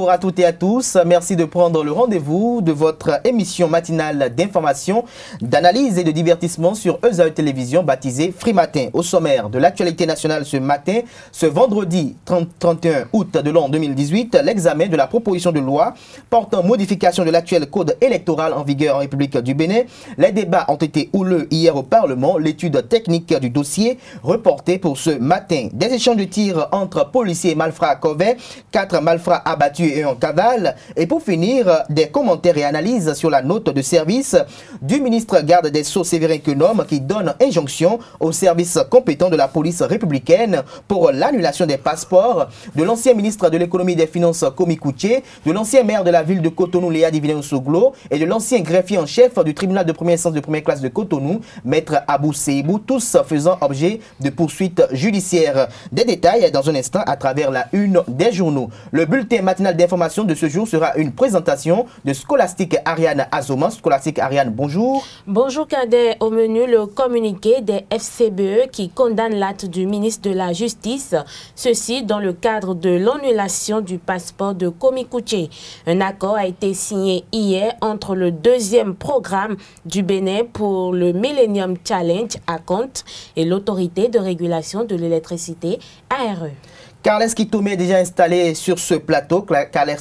Bonjour à toutes et à tous. Merci de prendre le rendez-vous de votre émission matinale d'information, d'analyse et de divertissement sur ESAE Télévision baptisée Free Matin. Au sommaire de l'actualité nationale ce matin, ce vendredi 31 août de l'an 2018, l'examen de la proposition de loi portant modification de l'actuel code électoral en vigueur en République du Bénin. Les débats ont été houleux hier au Parlement. L'étude technique du dossier reportée pour ce matin. Des échanges de tirs entre policiers et malfrats à Corvey, 4 malfrats abattus et en cavale. Et pour finir, des commentaires et analyses sur la note de service du ministre garde des Sceaux Séverin Quenom qui donne injonction aux services compétents de la police républicaine pour l'annulation des passeports, de l'ancien ministre de l'économie et des finances Komi Kouché, de l'ancien maire de la ville de Cotonou Léa Divine Soglo et de l'ancien greffier en chef du tribunal de première instance de première classe de Cotonou, maître Abou Seibou, tous faisant objet de poursuites judiciaires. Des détails dans un instant à travers la une des journaux. Le bulletin matinal d'information de ce jour sera une présentation de Scholastique Ariane Azoma. Scholastique Ariane, bonjour. Bonjour Cadet. Au menu, le communiqué des FCBE qui condamne l'acte du ministre de la Justice, ceci dans le cadre de l'annulation du passeport de Komi Kouché. Un accord a été signé hier entre le deuxième programme du Bénin pour le Millennium Challenge à compte et l'autorité de régulation de l'électricité ARE. Carles Kitome est déjà installé sur ce plateau. Carles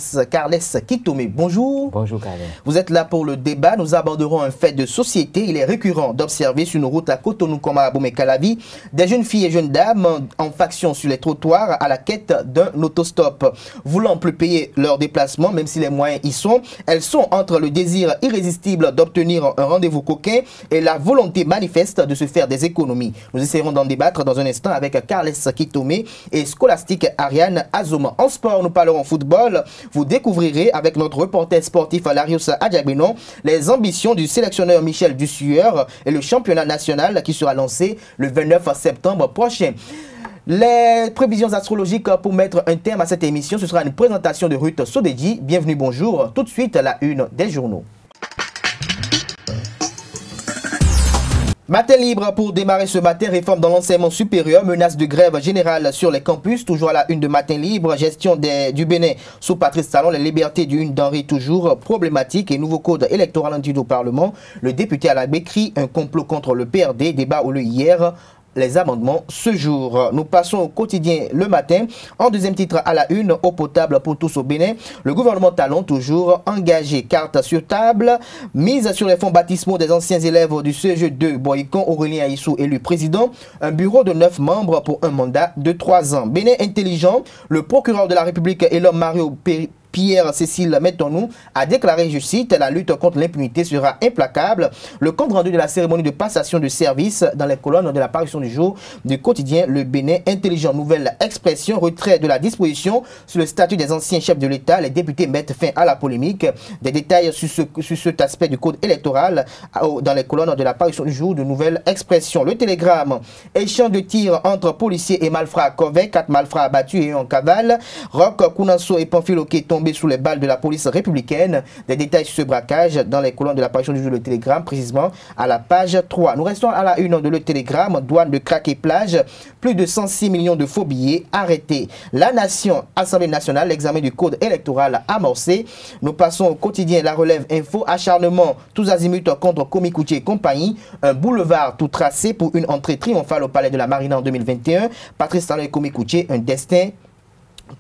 Kitome, bonjour. Bonjour Carles. Vous êtes là pour le débat. Nous aborderons un fait de société. Il est récurrent d'observer sur une route à Cotonou comme à Abomey-Calavi des jeunes filles et jeunes dames en faction sur les trottoirs à la quête d'un autostop. Voulant plus payer leur déplacement, même si les moyens y sont, elles sont entre le désir irrésistible d'obtenir un rendez-vous coquin et la volonté manifeste de se faire des économies. Nous essaierons d'en débattre dans un instant avec Carles Kitome et Scholastique Ariane Azoma. En sport, nous parlerons football. Vous découvrirez avec notre reporter sportif Larios Adjabenon les ambitions du sélectionneur Michel Dussueur et le championnat national qui sera lancé le 29 septembre prochain. Les prévisions astrologiques pour mettre un terme à cette émission, ce sera une présentation de Ruth Sodedji. Bienvenue, bonjour. Tout de suite, la une des journaux. Matin libre pour démarrer ce matin, réforme dans l'enseignement supérieur, menace de grève générale sur les campus, toujours à la une de Matin libre, gestion du Bénin sous Patrice Talon, les libertés du une denrée toujours problématique et nouveau code électoral introduit au Parlement. Le député à la crie un complot contre le PRD, débat au lieu hier. Les amendements ce jour. Nous passons au quotidien le matin. En deuxième titre à la une, eau potable pour tous au Bénin. Le gouvernement Talon toujours engagé, carte sur table, mise sur les fonds baptismaux des anciens élèves du CEG2 Boycon, Aurélien Aissou élu président. Un bureau de 9 membres pour un mandat de 3 ans. Bénin intelligent, le procureur de la République et l'homme Mario Pierre-Cécile Mettons-nous a déclaré, je cite, la lutte contre l'impunité sera implacable. Le compte rendu de la cérémonie de passation de service dans les colonnes de la parution du jour du quotidien Le Bénin Intelligent. Nouvelle expression, retrait de la disposition sur le statut des anciens chefs de l'État. Les députés mettent fin à la polémique. Des détails sur cet aspect du code électoral dans les colonnes de la parution du jour de nouvelles expressions. Le Télégramme, échange de tirs entre policiers et malfrats à Corvey, 4 malfrats abattus et en cavale. Roch, Kounanso et Pamphilo qui est tombé sous les balles de la police républicaine. Des détails sur ce braquage dans les colonnes de la parution du jour Le Télégramme, précisément à la page 3. Nous restons à la une de Le Télégramme, douane de crack et plage, plus de 106 millions de faux billets arrêtés. La Nation, Assemblée nationale, l'examen du code électoral amorcé. Nous passons au quotidien La Relève Info, acharnement tous azimuts contre Komi Kouché et compagnie, un boulevard tout tracé pour une entrée triomphale au palais de la Marina en 2021. Patrice Talon et Komi Kouché, un destin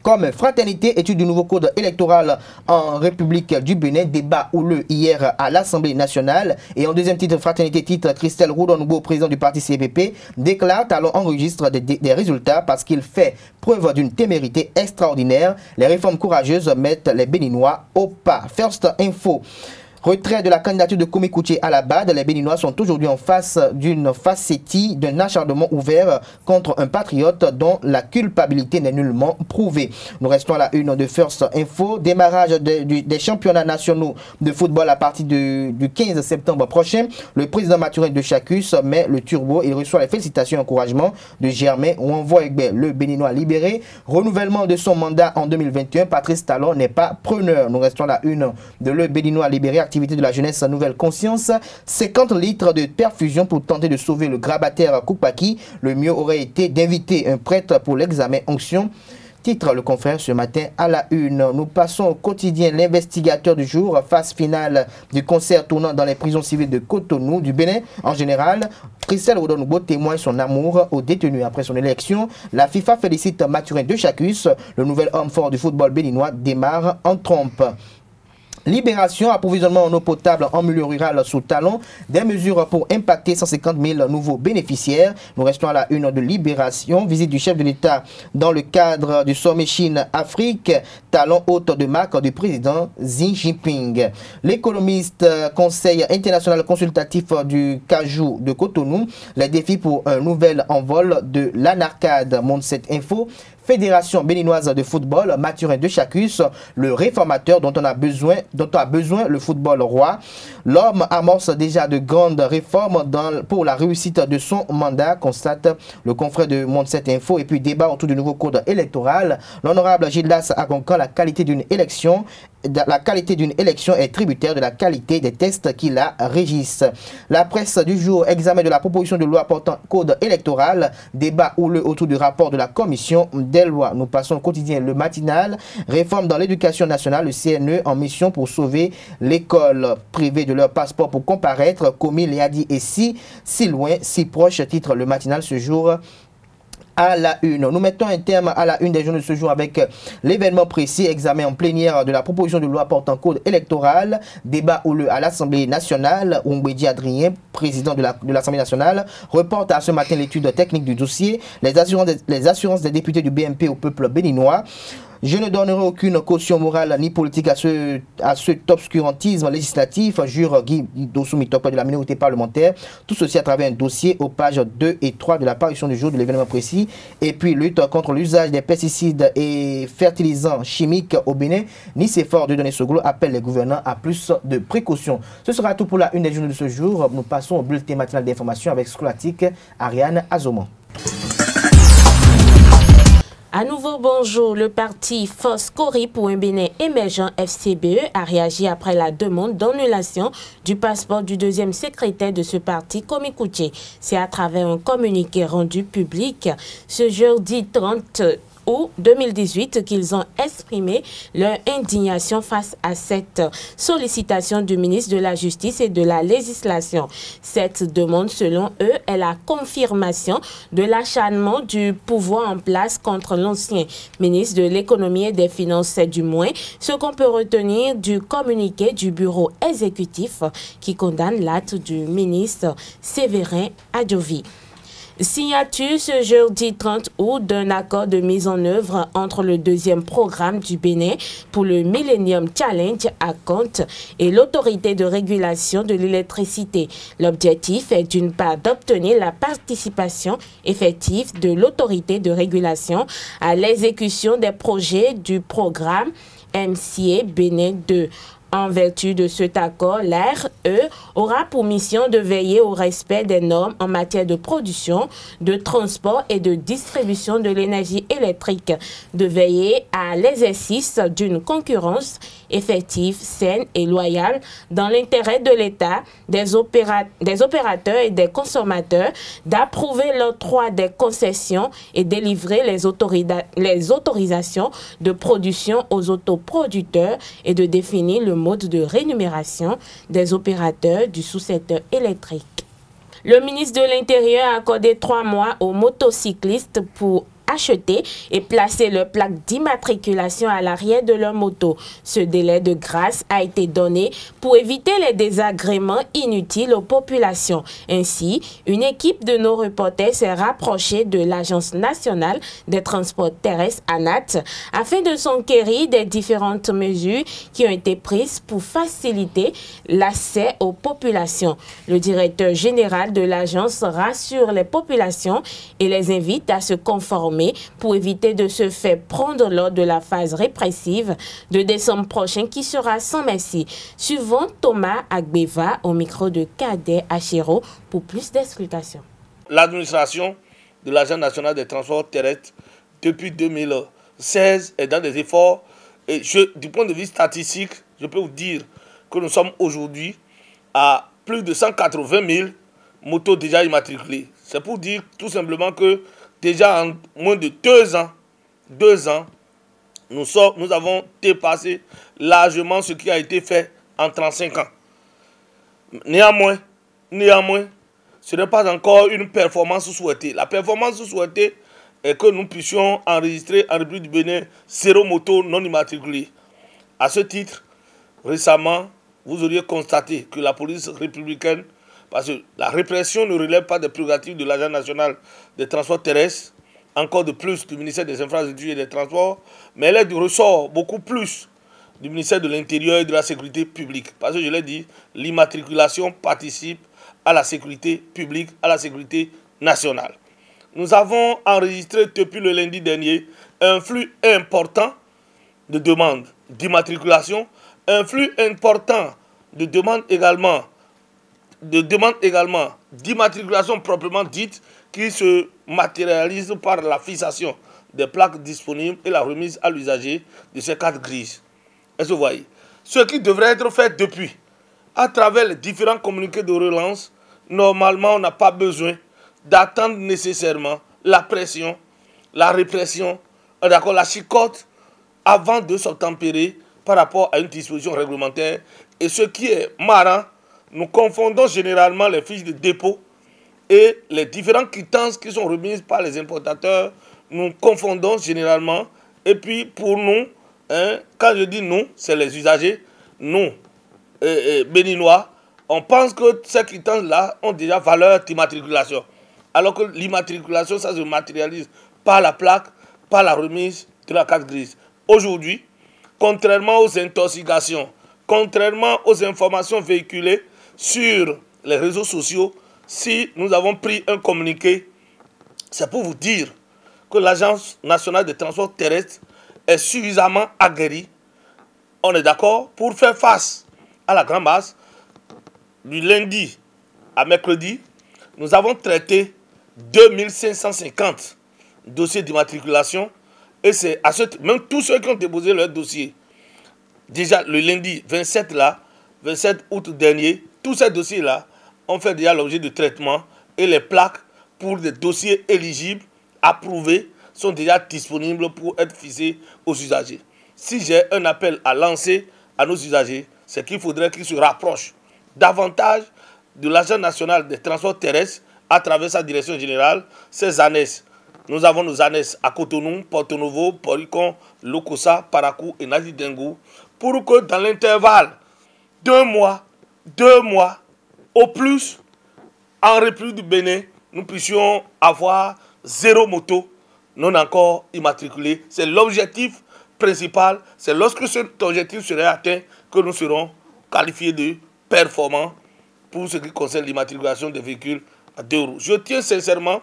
comme fraternité, étude du nouveau code électoral en République du Bénin, débat houleux hier à l'Assemblée nationale. Et en deuxième titre, fraternité, titre, Christelle Roudonoubo, président du parti CPP, déclare Talon enregistre des résultats parce qu'il fait preuve d'une témérité extraordinaire. Les réformes courageuses mettent les Béninois au pas. First Info. Retrait de la candidature de Komi Kouché à la BAD, les Béninois sont aujourd'hui en face d'une facétie, d'un acharnement ouvert contre un patriote dont la culpabilité n'est nullement prouvée. Nous restons à la une de First Info. Démarrage des championnats nationaux de football à partir du 15 septembre prochain. Le président Mathurin de Chacus met le turbo. Il reçoit les félicitations et encouragements de Germain Ouenvoegbe, le Béninois libéré. Renouvellement de son mandat en 2021. Patrice Talon n'est pas preneur. Nous restons à la une de le Béninois libéré. Activité de la jeunesse nouvelle conscience, 50 litres de perfusion pour tenter de sauver le grabataire Koupaki. Le mieux aurait été d'inviter un prêtre pour l'examen onction Titre le confrère ce matin à la une. Nous passons au quotidien. L'investigateur du jour, phase finale du concert tournant dans les prisons civiles de Cotonou, du Bénin en général. Christelle Rodonoubo témoigne son amour aux détenus après son élection. La FIFA félicite Mathurin de Chacus. Le nouvel homme fort du football béninois démarre en trompe. Libération, approvisionnement en eau potable en milieu rural sous talon, des mesures pour impacter 150 000 nouveaux bénéficiaires. Nous restons à la une de Libération, visite du chef de l'État dans le cadre du sommet Chine-Afrique, talon haute de marque du président Xi Jinping. L'économiste conseil international consultatif du Cajou de Cotonou, les défis pour un nouvel envol de l'anarcade, montre cette info. Fédération béninoise de football, Mathurin de Chacus, le réformateur dont a besoin le football roi. L'homme amorce déjà de grandes réformes pour la réussite de son mandat, constate le confrère de Monde 7 Info. Et puis débat autour du nouveau code électoral. L'honorable Gildas Agoncan, la qualité d'une élection est tributaire de la qualité des textes qui la régissent. La presse du jour, examen de la proposition de loi portant code électoral, débat houleux autour du rapport de la commission des lois. Nous passons au quotidien le matinal, réforme dans l'éducation nationale, le CNE en mission pour sauver l'école privée de leur passeport pour comparaître, commis Léadi et si loin, si proche, titre le matinal ce jour. À la une. Nous mettons un terme à la une des journaux de ce jour avec l'événement précis, examen en plénière de la proposition de loi portant code électoral, débat houleux à l'Assemblée nationale. Oumbedi Adrien, président de l'Assemblée nationale, reporte à ce matin l'étude technique du dossier, les assurances des députés du BMP au peuple béninois. Je ne donnerai aucune caution morale ni politique à cet obscurantisme législatif, jure Guy Dossoumitop de la minorité parlementaire. Tout ceci à travers un dossier aux pages 2 et 3 de l'apparition du jour de l'événement précis. Et puis, lutte contre l'usage des pesticides et fertilisants chimiques au Bénin. Nicéphore de Donné-Soglo appelle les gouvernants à plus de précautions. Ce sera tout pour la une des journaux de ce jour. Nous passons au bulletin matinal d'information avec Scolatique Ariane Azoman. À nouveau, bonjour. Le parti Force Cori pour un Bénin émergent FCBE a réagi après la demande d'annulation du passeport du deuxième secrétaire de ce parti, Komi Kouché. C'est à travers un communiqué rendu public ce jeudi 30 août 2018 qu'ils ont exprimé leur indignation face à cette sollicitation du ministre de la Justice et de la Législation. Cette demande, selon eux, est la confirmation de l'acharnement du pouvoir en place contre l'ancien ministre de l'Économie et des Finances, du moins ce qu'on peut retenir du communiqué du bureau exécutif qui condamne l'acte du ministre Séverin Adjovi. Signature ce jeudi 30 août d'un accord de mise en œuvre entre le deuxième programme du Bénin pour le Millennium Challenge à compte et l'autorité de régulation de l'électricité. L'objectif est d'une part d'obtenir la participation effective de l'autorité de régulation à l'exécution des projets du programme MCA Bénin 2. En vertu de cet accord, l'ARE aura pour mission de veiller au respect des normes en matière de production, de transport et de distribution de l'énergie électrique, de veiller à l'exercice d'une concurrence effective, saine et loyale dans l'intérêt de l'État, des opérateurs et des consommateurs, d'approuver l'octroi des concessions et délivrer les autorisations de production aux autoproducteurs et de définir le mode de rémunération des opérateurs du sous-secteur électrique. Le ministre de l'Intérieur a accordé 3 mois aux motocyclistes pour acheter et placer leur plaque d'immatriculation à l'arrière de leur moto. Ce délai de grâce a été donné pour éviter les désagréments inutiles aux populations. Ainsi, une équipe de nos reporters s'est rapprochée de l'Agence nationale des transports terrestres ANAT afin de s'enquérir des différentes mesures qui ont été prises pour faciliter l'accès aux populations. Le directeur général de l'agence rassure les populations et les invite à se conformer pour éviter de se faire prendre lors de la phase répressive de décembre prochain qui sera sans merci. Suivant Thomas Agbeva au micro de Cadet Achero pour plus d'explications. L'administration de l'Agence nationale des transports terrestres depuis 2016 est dans des efforts et du point de vue statistique, je peux vous dire que nous sommes aujourd'hui à plus de 180 000 motos déjà immatriculées. C'est pour dire tout simplement que déjà en moins de 2 ans, 2 ans, nous avons dépassé largement ce qui a été fait en 35 ans. Néanmoins, ce n'est pas encore une performance souhaitée. La performance souhaitée est que nous puissions enregistrer en République du Bénin 0 motos non immatriculées. À ce titre, récemment, vous auriez constaté que la police républicaine, parce que la répression ne relève pas des prérogatives de l'Agence nationale des transports terrestres, encore de plus du ministère des Infrastructures et des Transports, mais elle est du ressort beaucoup plus du ministère de l'Intérieur et de la Sécurité publique. Parce que je l'ai dit, l'immatriculation participe à la sécurité publique, à la sécurité nationale. Nous avons enregistré depuis le lundi dernier un flux important de demandes d'immatriculation, un flux important de demandes également d'immatriculation proprement dite qui se matérialise par la fixation des plaques disponibles et la remise à l'usager de ces cartes grises. Est-ce que vous voyez? Ce qui devrait être fait depuis, à travers les différents communiqués de relance, normalement on n'a pas besoin d'attendre nécessairement la pression, la répression, d'accord, la chicotte avant de s'obtempérer par rapport à une disposition réglementaire. Et ce qui est marrant, nous confondons généralement les fiches de dépôt et les différentes quittances qui sont remises par les importateurs. Nous confondons généralement. Et puis pour nous, quand je dis nous, c'est les usagers, nous, béninois, on pense que ces quittances-là ont déjà valeur d'immatriculation. Alors que l'immatriculation, ça se matérialise par la plaque, par la remise de la carte grise. Aujourd'hui, contrairement aux intoxications, contrairement aux informations véhiculées sur les réseaux sociaux, si nous avons pris un communiqué, c'est pour vous dire que l'Agence nationale des transports terrestres est suffisamment aguerrie, on est d'accord, pour faire face à la grande masse. Du lundi à mercredi, nous avons traité 2550 dossiers d'immatriculation. Et c'est à ce même tous ceux qui ont déposé leur dossier, déjà le lundi 27 août dernier, tous ces dossiers-là ont fait déjà l'objet de traitement et les plaques pour des dossiers éligibles, approuvés, sont déjà disponibles pour être fixés aux usagers. Si j'ai un appel à lancer à nos usagers, c'est qu'il faudrait qu'ils se rapprochent davantage de l'Agence nationale des transports terrestres à travers sa direction générale, ses ANES. Nous avons nos ANES à Cotonou, Porto Novo, Poricon, Lokossa, Parakou et Nadi Dengou, pour que dans l'intervalle 2 mois au plus, en République du Bénin, nous puissions avoir 0 moto non encore immatriculée. C'est l'objectif principal. C'est lorsque cet objectif serait atteint que nous serons qualifiés de performants pour ce qui concerne l'immatriculation des véhicules à 2 roues. Je tiens sincèrement,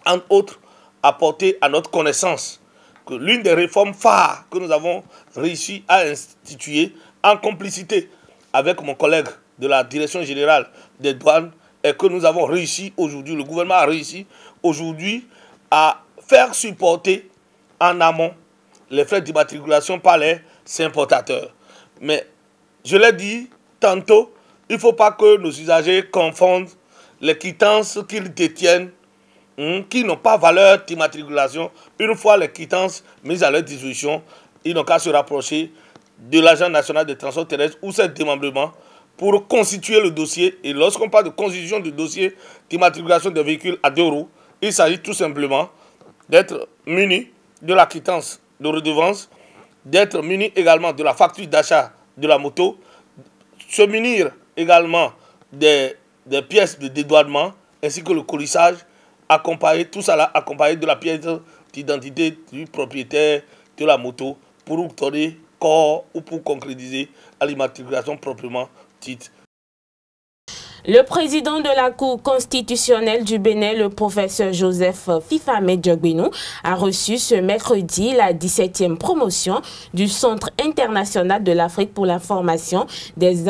entre autres, à porter à notre connaissance que l'une des réformes phares que nous avons réussi à instituer en complicité avec mon collègue de la Direction générale des douanes est que nous avons réussi aujourd'hui, le gouvernement a réussi aujourd'hui à faire supporter en amont les frais d'immatriculation par les importateurs. Mais je l'ai dit tantôt, il ne faut pas que nos usagers confondent les quittances qu'ils détiennent qui n'ont pas valeur d'immatriculation. Une fois les quittances mises à leur disposition, ils n'ont qu'à se rapprocher de l'Agence nationale des transports terrestres ou ses démembrements pour constituer le dossier. Et lorsqu'on parle de constitution du dossier d'immatriculation des véhicules à 2 roues, il s'agit tout simplement d'être muni de la quittance de redevance, d'être muni également de la facture d'achat de la moto, se munir également des pièces de dédouanement ainsi que le colissage, tout ça là accompagné de la pièce d'identité du propriétaire de la moto pour donner corps ou pour concrétiser à l'immatriculation proprement dite. Le président de la Cour constitutionnelle du Bénin, le professeur Joseph Fifame Diogbenou, a reçu ce mercredi la 17e promotion du Centre international de l'Afrique pour la formation des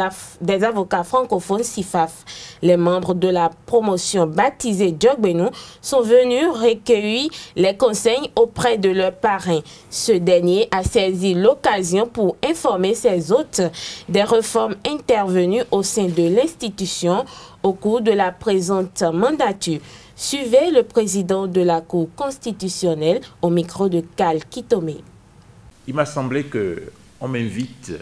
avocats francophones CIFAF. Les membres de la promotion baptisée Diogbenou sont venus recueillir les conseils auprès de leur parrain. Ce dernier a saisi l'occasion pour informer ses hôtes des réformes intervenues au sein de l'institution au cours de la présente mandature. Suivez le président de la Cour constitutionnelle au micro de Cal Kitome. Il m'a semblé qu'on m'invite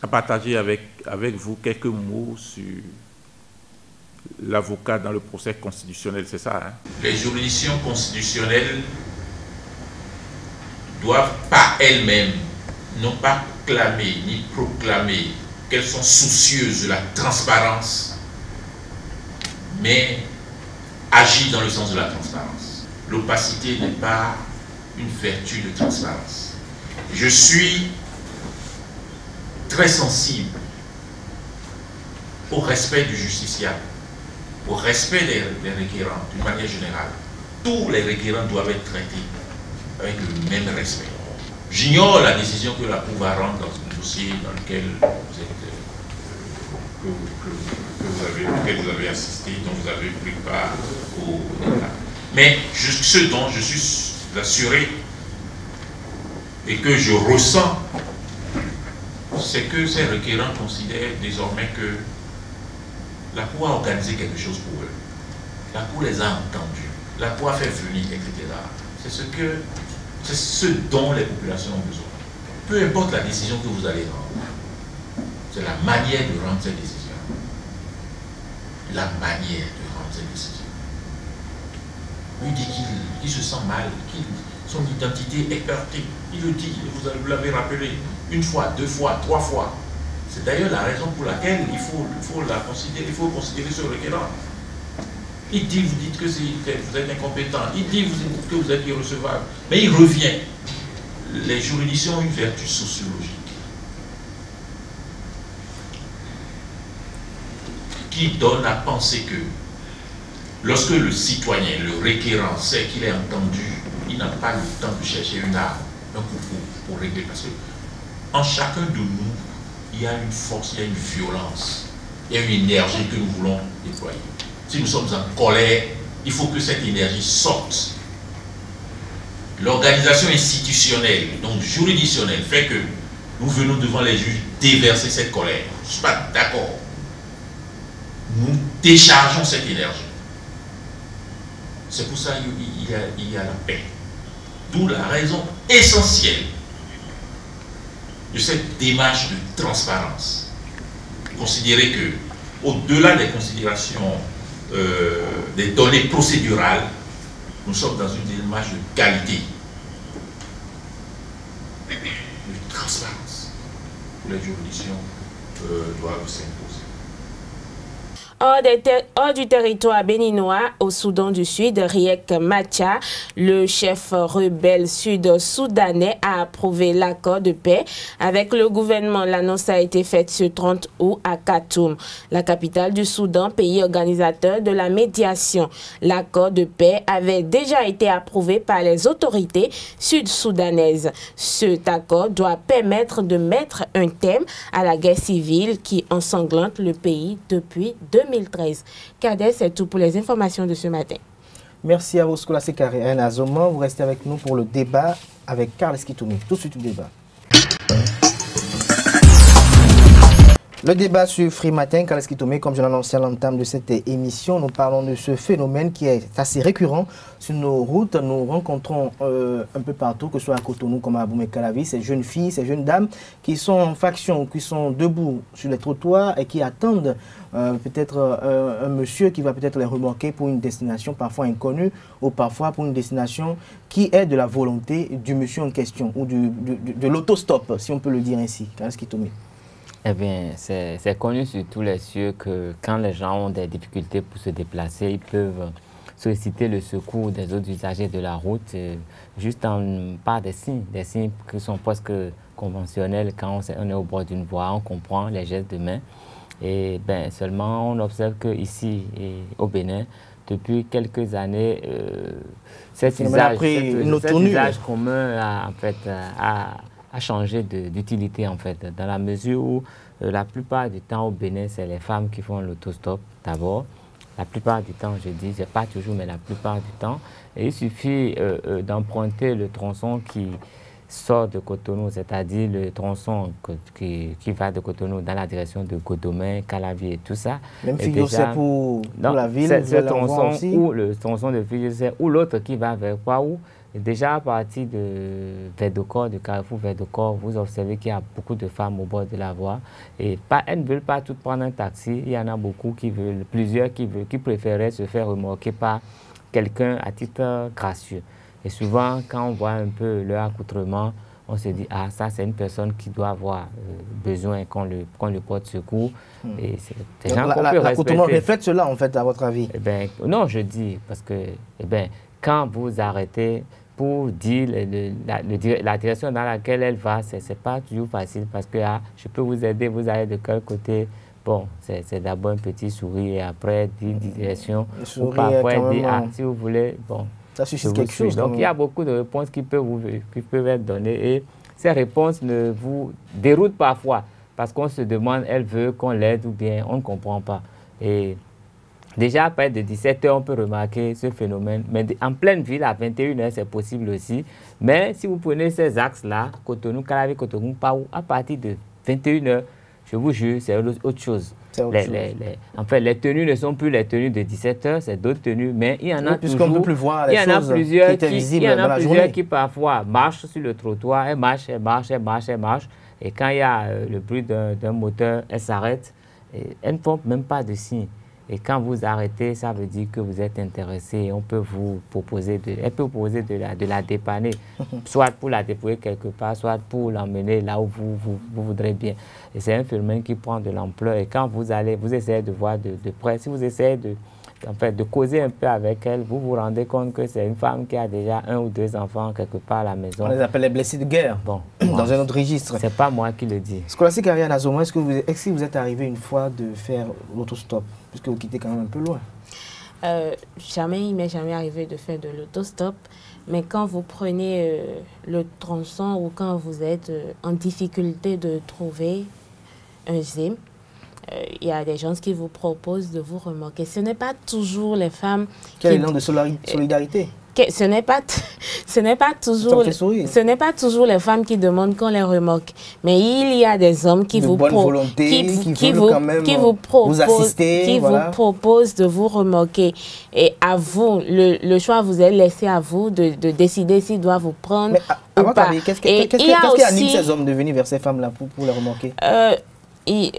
à partager avec vous quelques mots sur l'avocat dans le procès constitutionnel, c'est ça, hein? Les juridictions constitutionnelles doivent par elles-mêmes non pas clamer ni proclamer qu'elles sont soucieuses de la transparence, mais agir dans le sens de la transparence. L'opacité n'est pas une vertu de transparence. Je suis très sensible au respect du justiciable, au respect des requérants d'une manière générale. Tous les requérants doivent être traités avec le même respect. J'ignore la décision que la Cour va rendre dans un dossier dans lequel vous avez assisté, dont vous avez pris part au débat. Mais ce dont je suis assuré et que je ressens, c'est que ces requérants considèrent désormais que la Cour a organisé quelque chose pour eux. La Cour les a entendus. La Cour a fait venir, etc. C'est ce dont les populations ont besoin. Peu importe la décision que vous allez rendre, c'est la manière de rendre cette décision. La manière de rendre cette décision. Lui dit qu'il se sent mal, son identité est heurtée. Il le dit, vous l'avez rappelé, une fois, deux fois, trois fois. C'est d'ailleurs la raison pour laquelle il faut considérer ce requérant. Il dit, vous dites que vous êtes incompétent. Il dit, vous dites que vous êtes irrecevable. Mais il revient. Les juridictions ont une vertu sociologique qui donne à penser que lorsque le citoyen, le requérant, sait qu'il est entendu, il n'a pas le temps de chercher une arme, un couteau pour régler. Parce que en chacun de nous, il y a une force, il y a une violence, il y a une énergie que nous voulons déployer. Si nous sommes en colère, il faut que cette énergie sorte. L'organisation institutionnelle, donc juridictionnelle, fait que nous venons devant les juges déverser cette colère. Je ne suis pas d'accord. Nous déchargeons cette énergie. C'est pour ça qu'il y a la paix. D'où la raison essentielle de cette démarche de transparence. Considérer que, au-delà des considérations des données procédurales, nous sommes dans une démarche de qualité, de transparence, où les juridictions doivent s'imposer. Hors du territoire béninois, au Soudan du Sud, Riek Machar, le chef rebelle sud-soudanais, a approuvé l'accord de paix avec le gouvernement. L'annonce a été faite ce 30 août à Khartoum, la capitale du Soudan, pays organisateur de la médiation. L'accord de paix avait déjà été approuvé par les autorités sud-soudanaises. Cet accord doit permettre de mettre un terme à la guerre civile qui ensanglante le pays depuis 2013. Cadet, c'est tout pour les informations de ce matin. Merci à vous, Skola Sekare et Azoma. Vous restez avec nous pour le débat avec Carles Kitoumi. Tout de suite, le débat. Le débat sur Free Matin, Carles Kitoumi, comme je l'annonçais à l'entame de cette émission, nous parlons de ce phénomène qui est assez récurrent sur nos routes. Nous rencontrons un peu partout, que ce soit à Cotonou comme à Boumé-Calavi, ces jeunes filles, ces jeunes dames qui sont en faction, qui sont debout sur les trottoirs et qui attendent peut-être un monsieur qui va peut-être les remorquer pour une destination parfois inconnue ou parfois pour une destination qui est de la volonté du monsieur en question ou de l'autostop, si on peut le dire ainsi. Carles Kitoumi. Eh bien, c'est connu sur tous les cieux que quand les gens ont des difficultés pour se déplacer, ils peuvent solliciter le secours des autres usagers de la route, juste par des signes qui sont presque conventionnels. Quand on est au bord d'une voie, on comprend les gestes de main. Et ben, seulement, on observe qu'ici, au Bénin, depuis quelques années, cet usage commun a changé d'utilité en fait, dans la mesure où la plupart du temps au Bénin, c'est les femmes qui font l'autostop d'abord. La plupart du temps, je dis, pas toujours, mais la plupart du temps. Et il suffit d'emprunter le tronçon sort de Cotonou, c'est-à-dire le tronçon qui va de Cotonou dans la direction de Godomin, Calavi et tout ça. Même Figio, c'est pour la ville, c'est le tronçon ou le tronçon de Figio, ou l'autre qui va vers Kwaou. Déjà à partir de Verdocor, du carrefour Verdocor, vous observez qu'il y a beaucoup de femmes au bord de la voie. Et elles ne veulent pas toutes prendre un taxi. Il y en a beaucoup qui veulent, plusieurs qui préféraient se faire remorquer par quelqu'un à titre gracieux. Et souvent, quand on voit un peu leur accoutrement, on se dit, ah, ça, c'est une personne qui doit avoir besoin qu'on le porte secours. Et c'est des gens qu'on peut respecter. L'accoutrement reflète cela, en fait, à votre avis? Eh bien, non, je dis, parce que, eh bien, quand vous arrêtez pour dire la direction dans laquelle elle va, ce n'est pas toujours facile, parce que ah, je peux vous aider, vous allez de quel côté? Bon, c'est d'abord un petit sourire et après dire direction. Ou parfois dire, ah, si vous voulez, bon. Ça suscite quelque chose. Donc, il y a beaucoup de réponses qui peuvent être données et ces réponses ne vous déroutent parfois parce qu'on se demande, elle veut qu'on l'aide ou bien on ne comprend pas. Et déjà, après de 17h, on peut remarquer ce phénomène. Mais en pleine ville, à 21h, c'est possible aussi. Mais si vous prenez ces axes-là, Cotonou, Calavi, Cotonou, Paou, à partir de 21h, je vous jure, c'est autre chose. En fait, les tenues ne sont plus les tenues de 17h, c'est d'autres tenues, mais il y en a toujours. Peut plus voir les il y en a plusieurs qui parfois marchent sur le trottoir, elles marchent. Et quand il y a le bruit d'un moteur, elles s'arrêtent. Elles ne font même pas de signe. Et quand vous arrêtez, ça veut dire que vous êtes intéressé. On peut vous proposer elle peut vous proposer de la dépanner, soit pour la déployer quelque part, soit pour l'emmener là où vous voudrez bien. Et c'est un phénomène qui prend de l'ampleur. Et quand vous essayez de voir de près, si vous essayez de causer un peu avec elle, vous vous rendez compte que c'est une femme qui a déjà 1 ou 2 enfants quelque part à la maison. On les appelle les blessés de guerre, bon, dans un autre registre. C'est pas moi qui le dis. Scolastique Ariane Azoma, est-ce que vous êtes arrivé une fois de faire l'autostop, puisque vous quittez quand même un peu loin? Il m'est jamais arrivé de faire de l'autostop, mais quand vous prenez le tronçon ou quand vous êtes en difficulté de trouver un ZIM, il y a des gens qui vous proposent de vous remorquer. Ce n'est pas toujours les femmes... Quel élan de solidarité? Ce n'est pas toujours les femmes qui demandent qu'on les remorque. Mais il y a des hommes qui vous proposent de vous remorquer. Et à vous, le choix vous est laissé à vous de décider s'il doit vous prendre ou pas. Qu'est-ce qui anime ces hommes de venir vers ces femmes-là pour les remorquer? Il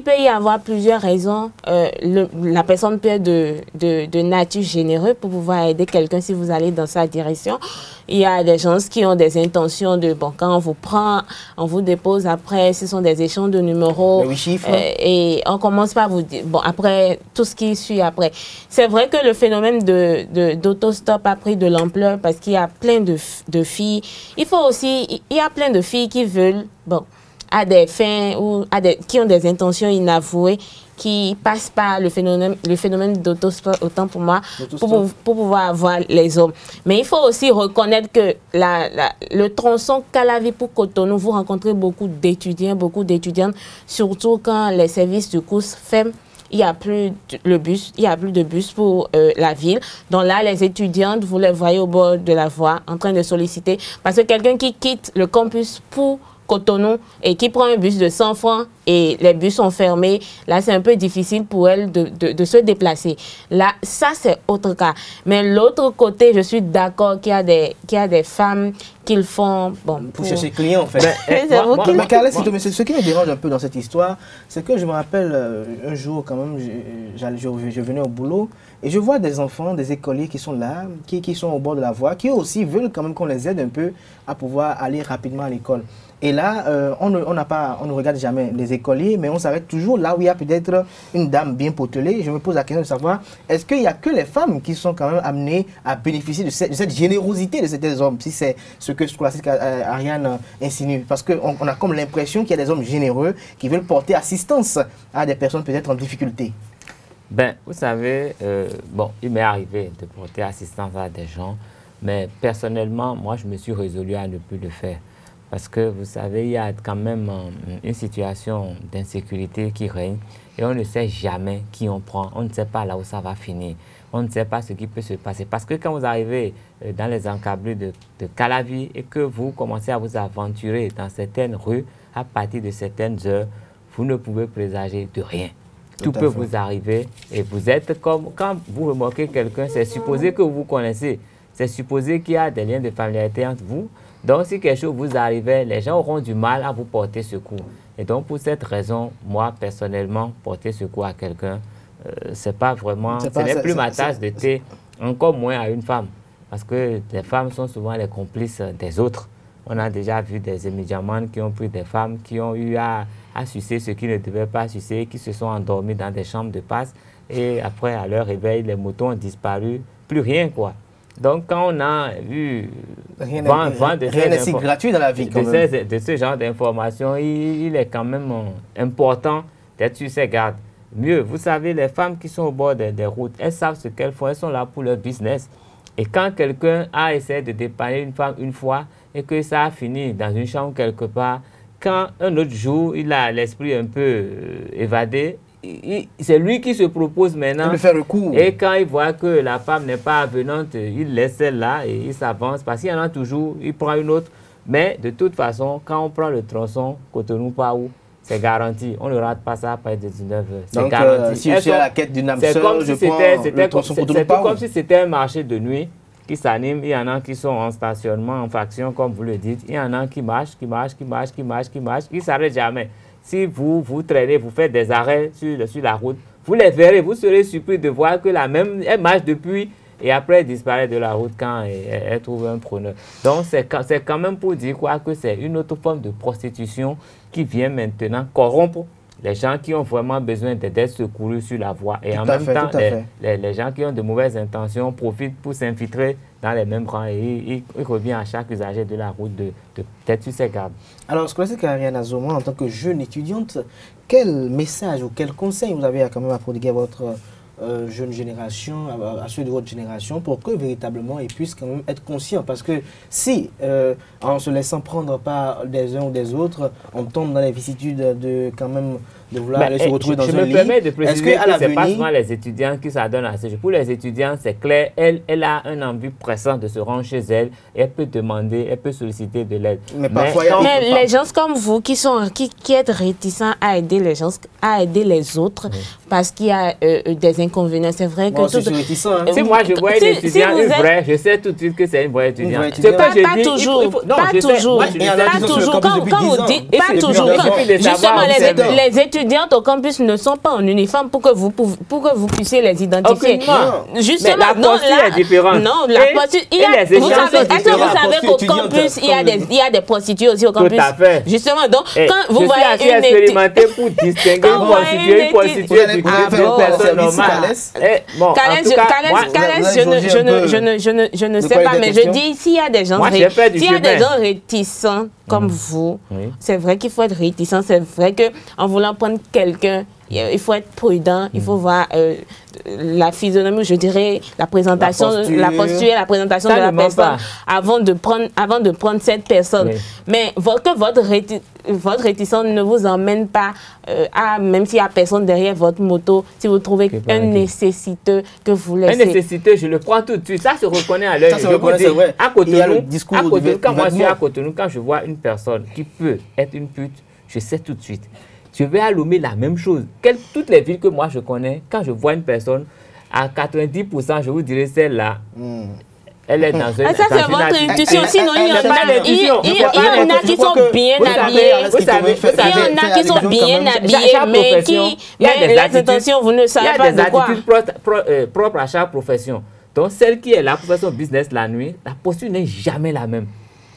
peut y avoir plusieurs raisons. La personne peut être de nature généreuse pour pouvoir aider quelqu'un si vous allez dans sa direction. Il y a des gens qui ont des intentions de, bon, quand on vous prend, on vous dépose après, ce sont des échanges de numéros. Les 8 chiffres. Et on commence par vous dire, bon, après, tout ce qui suit après. C'est vrai que le phénomène d'autostop a pris de l'ampleur parce qu'il y a plein de filles. Il y a plein de filles qui veulent, bon, à des fins ou qui ont des intentions inavouées, qui passent par le phénomène d'autostop, autant pour moi, pour pouvoir avoir les hommes. Mais il faut aussi reconnaître que le tronçon Calavi pour Cotonou, vous rencontrez beaucoup d'étudiants, beaucoup d'étudiantes, surtout quand les services de course ferment. Il n'y a plus de bus pour la ville. Donc là, les étudiantes, vous les voyez au bord de la voie en train de solliciter. Parce que quelqu'un qui quitte le campus pour Cotonou et qui prend un bus de 100 francs et les bus sont fermés, là c'est un peu difficile pour elle de se déplacer. Là, ça c'est autre cas. Mais l'autre côté, je suis d'accord qu'il y a des femmes qui le font pour chercher clients en fait. Mais Carla, ce qui me dérange un peu dans cette histoire, c'est que je me rappelle un jour quand même, je venais au boulot et je vois des enfants, des écoliers qui sont là, qui sont au bord de la voie, qui aussi veulent quand même qu'on les aide un peu à pouvoir aller rapidement à l'école. Et là, on ne regarde jamais les écoliers, mais on s'arrête toujours là où il y a peut-être une dame bien potelée. Je me pose la question de savoir, est-ce qu'il n'y a que les femmes qui sont quand même amenées à bénéficier de cette générosité de ces hommes, si c'est ce que Scolastique Ariane insinue? Parce qu'on a comme l'impression qu'il y a des hommes généreux qui veulent porter assistance à des personnes peut-être en difficulté. Ben, vous savez, il m'est arrivé de porter assistance à des gens, mais personnellement, moi, je me suis résolu à ne plus le faire. Parce que, vous savez, il y a quand même une situation d'insécurité qui règne et on ne sait jamais qui on prend. On ne sait pas là où ça va finir. on ne sait pas ce qui peut se passer. Parce que quand vous arrivez dans les encablures de Calavi et que vous commencez à vous aventurer dans certaines rues, à partir de certaines heures, vous ne pouvez présager de rien. Tout peut vous arriver et vous êtes comme, quand vous remarquez quelqu'un, c'est supposé que vous connaissez, c'est supposé qu'il y a des liens de familiarité entre vous. Donc, si quelque chose vous arrivait, les gens auront du mal à vous porter secours. Et donc, pour cette raison, moi, personnellement, porter secours à quelqu'un, c'est pas vraiment, ce n'est plus ma tâche de thé, encore moins à une femme. Parce que les femmes sont souvent les complices des autres. On a déjà vu des émidiamans qui ont pris des femmes, qui ont eu à sucer ce qu'ils ne devaient pas sucer, qui se sont endormis dans des chambres de passe. Et après, à leur réveil, les moutons ont disparu. Plus rien, quoi. Donc, quand on a vu rien n'est si gratuit dans la vie, de ce genre d'informations, il est quand même important d'être sur ses gardes. Mieux, vous savez, les femmes qui sont au bord des routes, elles savent ce qu'elles font, elles sont là pour leur business. Et quand quelqu'un a essayé de dépanner une femme une fois et que ça a fini dans une chambre quelque part, quand un autre jour, il a l'esprit un peu évadé, c'est lui qui se propose maintenant. De faire recours. Et quand il voit que la femme n'est pas venante, il laisse celle-là et il s'avance parce qu'il y en a toujours, il prend une autre. Mais de toute façon, quand on prend le tronçon Cotonou-Paou, c'est garanti. On ne rate pas ça après 19 heures. C'est garanti. Si je suis à la quête d'une âme sœur, c'est comme si c'était un marché de nuit qui s'anime. Il y en a qui sont en stationnement, en faction, comme vous le dites. Il y en a qui marchent, qui ne s'arrêtent jamais. Si vous traînez, vous faites des arrêts sur la route, vous les verrez, vous serez surpris de voir que la même, elle marche depuis et après elle disparaît de la route quand elle trouve un preneur. Donc c'est quand même pour dire quoi que c'est une autre forme de prostitution qui vient maintenant corrompre les gens qui ont vraiment besoin d'être secourus sur la voie. Et en même temps, les gens qui ont de mauvaises intentions profitent pour s'infiltrer dans les mêmes rangs et il revient à chaque usager de la route d'être sur ses gardes. Alors, scolastique Ariane Azoma, en tant que jeune étudiante, quel message ou quel conseil vous avez quand même à prodiguer à votre jeune génération, à ceux de votre génération, pour que véritablement ils puissent quand même être conscients? Parce que si, en se laissant prendre par des uns ou des autres, on tombe dans les vicissitudes de quand même de vouloir aller se retrouver dans un lit. Je me permets de préciser que ce n'est pas seulement les étudiants qui s'adonnent à ce jeu. Pour les étudiants, c'est clair, elle a un envie pressant de se rendre chez elle et elle peut demander, elle peut solliciter de l'aide. Mais les gens comme vous qui êtes réticents à aider les gens, à aider les autres, parce qu'il y a des inconvénients, c'est vrai que... Moi, je suis réticent. Si moi je vois une étudiante, une vraie, je sais tout de suite que c'est une vraie étudiante. Pas toujours. Quand vous dites pas toujours, justement, les étudiantes au campus ne sont pas en uniforme pour que vous puissiez les identifier. Justement, la posture est différente. Non, la posture... Est-ce que vous savez qu'au campus, il y a des prostituées aussi au campus? Tout à fait. Justement, donc, quand vous voyez une étudiante... expérimenté pour distinguer une prostituée du personne normale. Calès, je ne sais pas, mais je dis, s'il y a des gens réticents comme vous, c'est vrai qu'il faut être réticent, c'est vrai qu'en voulant prendre quelqu'un, il faut être prudent, il faut voir la physionomie, je dirais, la présentation, la posture, la présentation de la personne avant de prendre cette personne. Oui. Mais votre réticence ne vous emmène pas à, même s'il n'y a personne derrière votre moto, si vous trouvez un nécessiteux que vous laissez. Un nécessiteux, je le prends tout de suite. Ça se reconnaît à l'œil. À Cotonou, quand moi je suis à Cotonou, quand je vois une personne qui peut être une pute, je sais tout de suite. Je vais à Lomé la même chose. Toutes les villes que moi je connais, quand je vois une personne, à 90%, je vous dirais celle-là. Elle est dans un... Ça, c'est votre intuition. Sinon, il y en a qui sont bien habillés. Il y en a qui sont bien habillés, mais les intentions, vous ne savez pas de quoi. Il y a des attitudes propres à chaque profession. Donc, celle qui est là pour faire son business la nuit, la posture n'est jamais la même.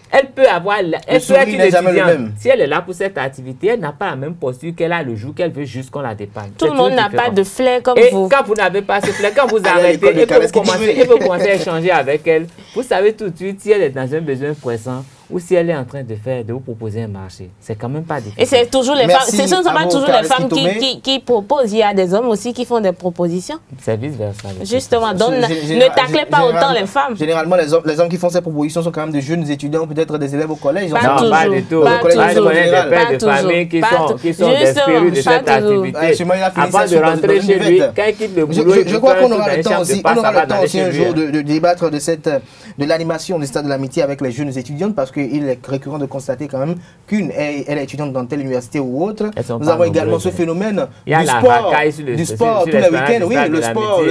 Elle peut avoir, elle peut être une étudiante. Si elle est là pour cette activité, elle n'a pas la même posture qu'elle a le jour qu'elle veut juste qu'on la dépanne. Tout le monde n'a pas de flair comme vous. Et quand vous n'avez pas ce flair, quand vous arrêtez et que vous commencez à échanger avec elle, vous savez tout de suite si elle est dans un besoin pressant ou si elle est en train de vous proposer un marché. C'est quand même pas difficile. Et c'est toujours les femmes, ce ne sont pas toujours les femmes Kitoumé qui proposent, il y a des hommes aussi qui font des propositions. C'est vice-versa. Justement, donc ne taclez pas autant les femmes. Généralement, les hommes qui font ces propositions sont quand même de jeunes étudiants, peut-être des élèves au collège. Pas Non, toujours, pas du tout. pas Moi, je toujours, connais des pas pères de toujours, famille qui pas sont toujours. des férus de Justement, cette pas toujours. activité. Moi, il a fini Avant ça de sur- rentrer dans chez lui, l'univers. quand il quitte le boulot, Je crois qu'on aura le temps aussi, de débattre de l'animation du Stade de l'Amitié avec les jeunes étudiantes, parce qu'il est récurrent de constater quand même qu'une elle est étudiante dans telle université ou autre. Nous avons également ce phénomène du sport tous les week-ends. Oui, le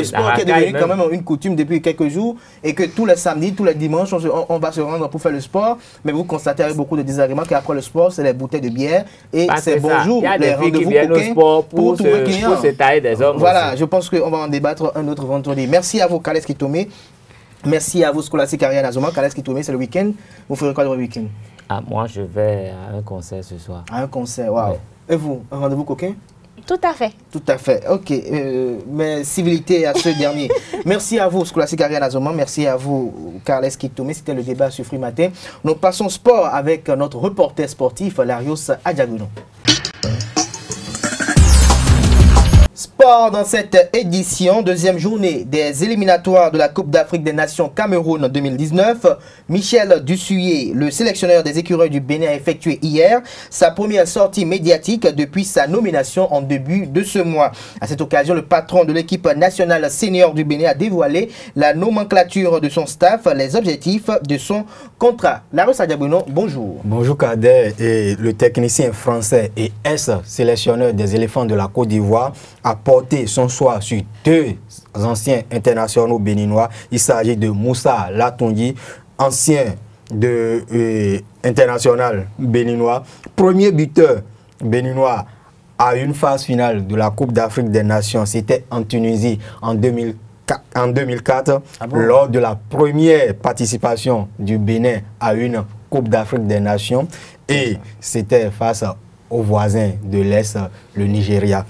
sport qui est devenu quand même une coutume depuis quelques jours, et que tous les samedis, tous les dimanches, on va se rendre pour faire le sport. Mais vous constatez avec beaucoup de désagréments qu'après le sport, c'est les bouteilles de bière et c'est bonjour, les rendez-vous coquins pour trouver clients. Voilà, je pense qu'on va en débattre un autre vendredi. Merci à vous, Kales Kitoumé. Merci à vous, Scholastique Ariane Azoma. Kales Kitoumé, c'est le week-end. Vous ferez quoi le week-end? Moi, je vais à un concert ce soir. À un concert, waouh. Ouais. Et vous, un rendez-vous coquin? Tout à fait. Tout à fait, ok. Mais civilité à ce dernier. Merci à vous, Scholastique Ariane Azoma. Merci à vous, Kales Kitoumé. C'était le débat sur Free Matin. Nous passons sport avec notre reporter sportif, Larios Adjaguno. Sport dans cette édition, deuxième journée des éliminatoires de la Coupe d'Afrique des Nations Cameroun 2019. Michel Dussuyer, le sélectionneur des écureuils du Bénin, a effectué hier sa première sortie médiatique depuis sa nomination en début de ce mois. À cette occasion, le patron de l'équipe nationale senior du Bénin a dévoilé la nomenclature de son staff, les objectifs de son contrat. Larios Adjaguno, bonjour. Bonjour Kader, et le technicien français et ex-sélectionneur des éléphants de la Côte d'Ivoire a porté son choix sur deux anciens internationaux béninois. Il s'agit de Moussa Latongi, ancien international béninois, premier buteur béninois à une phase finale de la Coupe d'Afrique des Nations. C'était en Tunisie en 2004, lors de la première participation du Bénin à une Coupe d'Afrique des Nations. Et c'était face aux voisins de l'Est, le Nigeria.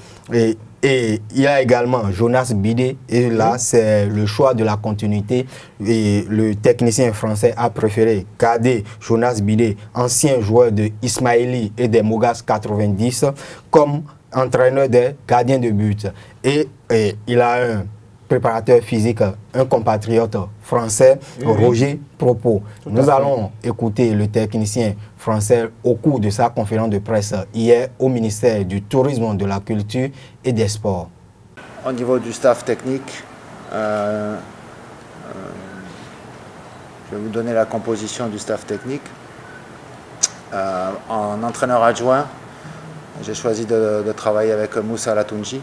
Et il y a également Jonas Bidé, et là c'est le choix de la continuité, et le technicien français a préféré garder Jonas Bidé, ancien joueur de Ismaili et des Mogas 90, comme entraîneur des gardiens de but. Et il a un préparateur physique, un compatriote français, Roger Propos. Nous allons écouter le technicien français au cours de sa conférence de presse hier au ministère du Tourisme, de la Culture et des Sports. Au niveau du staff technique, je vais vous donner la composition du staff technique. En entraîneur adjoint, j'ai choisi de travailler avec Moussa Latongi,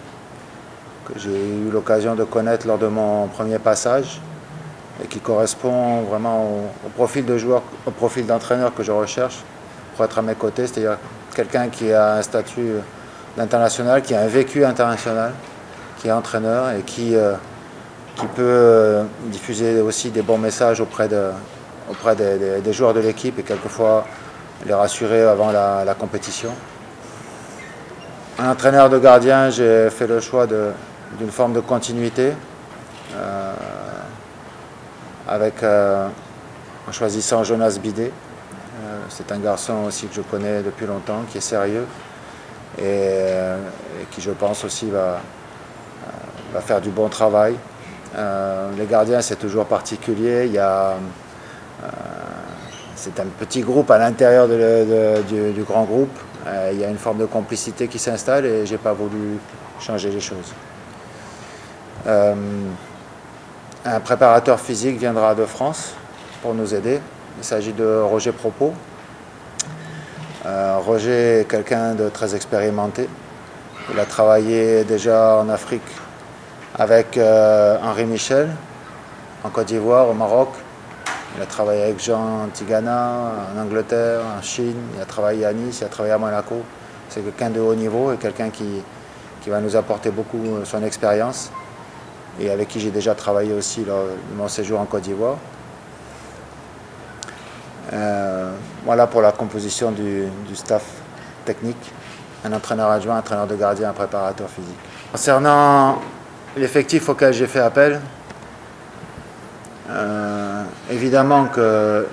que j'ai eu l'occasion de connaître lors de mon premier passage et qui correspond vraiment au profil de joueur, au profil d'entraîneur que je recherche pour être à mes côtés, c'est-à-dire quelqu'un qui a un statut d'international, qui a un vécu international, qui est entraîneur et qui peut diffuser aussi des bons messages auprès des joueurs de l'équipe et quelquefois les rassurer avant la compétition. Un entraîneur de gardien, j'ai fait le choix d'une forme de continuité en choisissant Jonas Bidé. C'est un garçon aussi que je connais depuis longtemps, qui est sérieux et qui, je pense, aussi va faire du bon travail. Les gardiens, c'est toujours particulier. C'est un petit groupe à l'intérieur du grand groupe. Il y a une forme de complicité qui s'installe et je n'ai pas voulu changer les choses. Un préparateur physique viendra de France pour nous aider. Il s'agit de Roger Propos. Roger est quelqu'un de très expérimenté. Il a travaillé déjà en Afrique avec Henri Michel, en Côte d'Ivoire, au Maroc. Il a travaillé avec Jean Tigana en Angleterre, en Chine. Il a travaillé à Nice, il a travaillé à Monaco. C'est quelqu'un de haut niveau et quelqu'un qui va nous apporter beaucoup son expérience et avec qui j'ai déjà travaillé aussi lors de mon séjour en Côte d'Ivoire. Voilà pour la composition du staff technique. Un entraîneur adjoint, un entraîneur de gardien, un préparateur physique. Concernant l'effectif auquel j'ai fait appel, évidemment que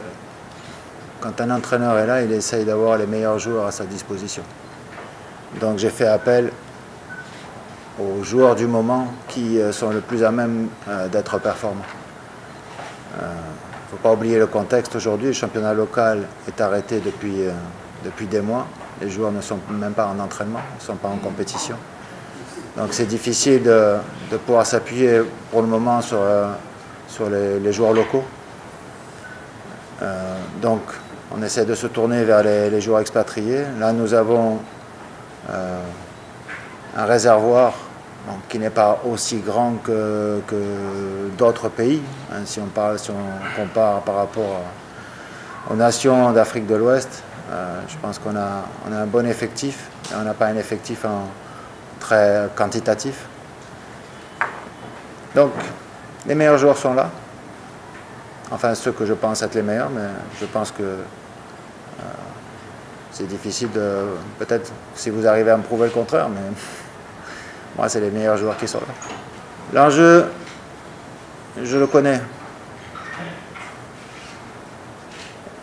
quand un entraîneur est là, il essaye d'avoir les meilleurs joueurs à sa disposition. Donc j'ai fait appel aux joueurs du moment qui sont le plus à même d'être performants. Il ne faut pas oublier le contexte aujourd'hui. Le championnat local est arrêté depuis des mois. Les joueurs ne sont même pas en entraînement, ne sont pas en compétition. Donc c'est difficile de pouvoir s'appuyer pour le moment sur les joueurs locaux. Donc on essaie de se tourner vers les joueurs expatriés. Là nous avons un réservoir qui n'est pas aussi grand que d'autres pays, hein, si on compare par rapport aux nations d'Afrique de l'Ouest. Je pense qu'on a un bon effectif, et on n'a pas un effectif très quantitatif. Donc, les meilleurs joueurs sont là. Enfin, ceux que je pense être les meilleurs, mais je pense que c'est difficile de... Peut-être si vous arrivez à me prouver le contraire, mais moi, c'est les meilleurs joueurs qui sont là. L'enjeu, je le connais.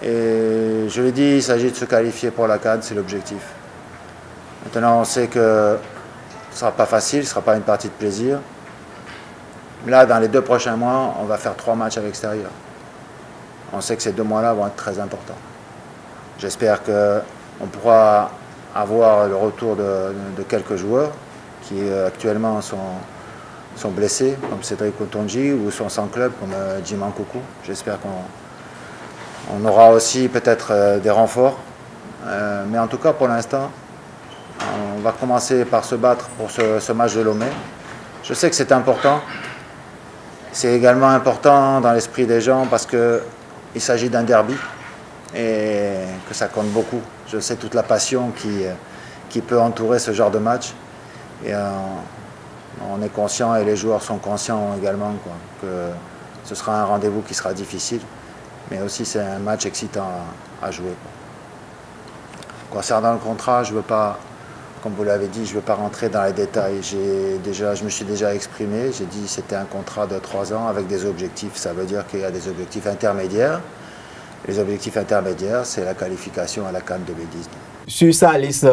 Et je l'ai dit, il s'agit de se qualifier pour la CAN, c'est l'objectif. Maintenant, on sait que ce ne sera pas facile, ce ne sera pas une partie de plaisir. Là, dans les 2 prochains mois, on va faire 3 matchs à l'extérieur. On sait que ces 2 mois-là vont être très importants. J'espère qu'on pourra avoir le retour de quelques joueurs qui actuellement sont blessés, comme Cédric Otonji, ou sont sans club, comme Jim Nkoukou. J'espère qu'on aura aussi peut-être des renforts. Mais en tout cas, pour l'instant, on va commencer par se battre pour ce match de Lomé. Je sais que c'est important. C'est également important dans l'esprit des gens parce qu'il s'agit d'un derby et que ça compte beaucoup. Je sais toute la passion qui peut entourer ce genre de match. Et on est conscient et les joueurs sont conscients également que ce sera un rendez-vous qui sera difficile. Mais aussi c'est un match excitant à jouer. Concernant le contrat, je ne veux pas, comme vous l'avez dit, je ne veux pas rentrer dans les détails. Je me suis déjà exprimé, j'ai dit que c'était un contrat de 3 ans avec des objectifs. Ça veut dire qu'il y a des objectifs intermédiaires. Les objectifs intermédiaires, c'est la qualification à la CAN 2019. Sur sa liste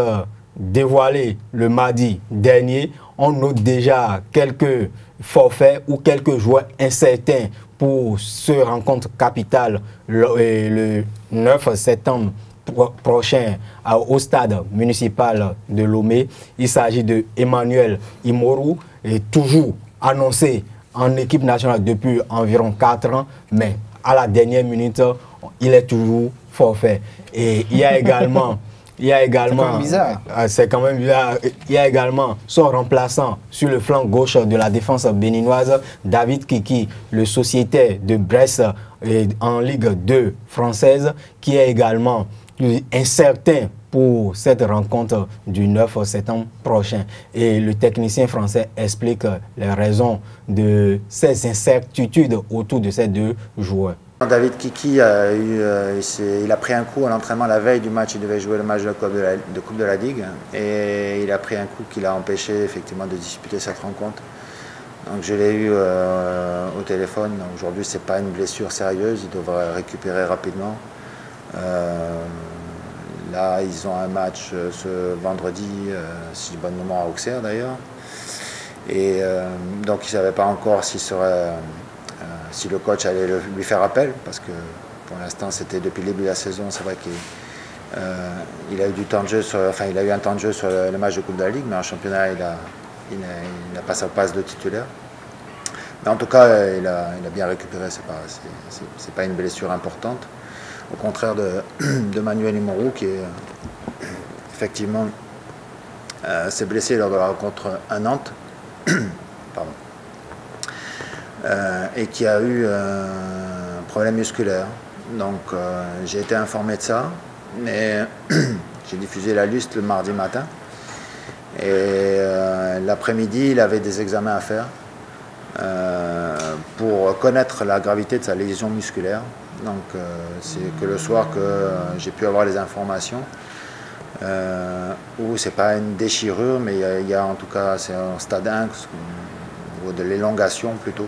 dévoilée le mardi dernier, on note déjà quelques forfaits ou quelques joueurs incertains pour ce rencontre capitale le 9 septembre prochain au stade municipal de Lomé. Il s'agit de Emmanuel Imoru, toujours annoncé en équipe nationale depuis environ 4 ans, mais à la dernière minute, il est toujours forfait. Et il y a également... C'est quand même bizarre. Il y a également son remplaçant sur le flanc gauche de la défense béninoise, David Kiki, le sociétaire de Brest en Ligue 2 française, qui est également incertain pour cette rencontre du 9 septembre prochain. Et le technicien français explique les raisons de ces incertitudes autour de ces 2 joueurs. David Kiki il a pris un coup à l'entraînement la veille du match. Il devait jouer le match de Coupe de la Ligue et il a pris un coup qui l'a empêché effectivement de disputer cette rencontre. Donc je l'ai eu au téléphone. Aujourd'hui, ce n'est pas une blessure sérieuse, il devrait récupérer rapidement. Là, ils ont un match ce vendredi, si je dis bonne mémoire, à Auxerre d'ailleurs. Et donc ils ne savaient pas encore s'il serait... si le coach allait lui faire appel, parce que pour l'instant c'était depuis le début de la saison, c'est vrai qu'il a eu du temps de jeu, il a eu un temps de jeu sur le match de Coupe de la Ligue, mais en championnat il n'a pas sa place de titulaire. Mais en tout cas il a bien récupéré, c'est pas une blessure importante, au contraire de Manuel Imoru qui est effectivement s'est blessé lors de la rencontre à Nantes. Pardon. Et qui a eu un problème musculaire. Donc j'ai été informé de ça, mais j'ai diffusé la liste le mardi matin. Et l'après-midi, il avait des examens à faire pour connaître la gravité de sa lésion musculaire. Donc c'est que le soir que j'ai pu avoir les informations, où c'est pas une déchirure, mais il y a en tout cas, c'est un stade 1, ou de l'élongation plutôt.